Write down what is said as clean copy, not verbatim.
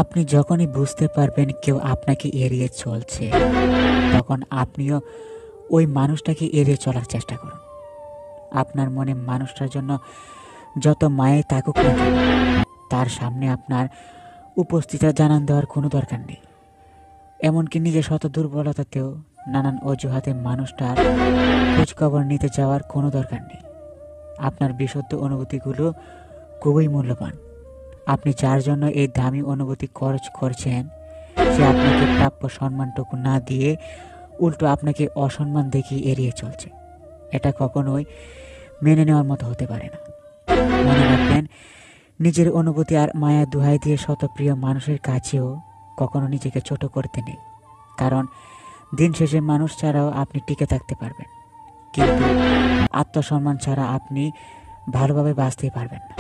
আপনি যখনই বুঝতে পারবেন কেউ আপনাকে এড়িয়ে চলছে, তখন আপনিও ওই মানুষটাকে এড়িয়ে চলার চেষ্টা করুন। আপনার মনে মানুষটার জন্য যত মায়াই থাকুক না কেন, তার সামনে আপনার উপস্থিতি জানান দেওয়ার কোনো দরকার নেই। এমনকি নিজের শত দুর্বলতাতেও নানান অজুহাতে মানুষটার খোঁজখবর নিতে যাওয়ার কোনো দরকার নেই। আপনার বিশুদ্ধ অনুভূতিগুলো খুবই মূল্যবান। আপনি যার জন্য এই দামি অনুভূতি খরচ করছেন, সে আপনাকে প্রাপ্য সম্মানটুকু না দিয়ে উল্টো আপনাকে অসম্মান দেখিয়ে এড়িয়ে চলছে। এটা কখনোই মেনে নেওয়ার মতো হতে পারে না। মনে রাখবেন, নিজের অনুভূতি আর মায়া দুহাই দিয়ে শতপ্রিয় মানুষের কাছেও কখনো নিজেকে ছোট করতে নেই। কারণ দিন শেষে মানুষ ছাড়াও আপনি টিকে থাকতে পারবেন, কিন্তু আত্মসম্মান ছাড়া আপনি ভালোভাবে বাঁচতেই পারবেন না।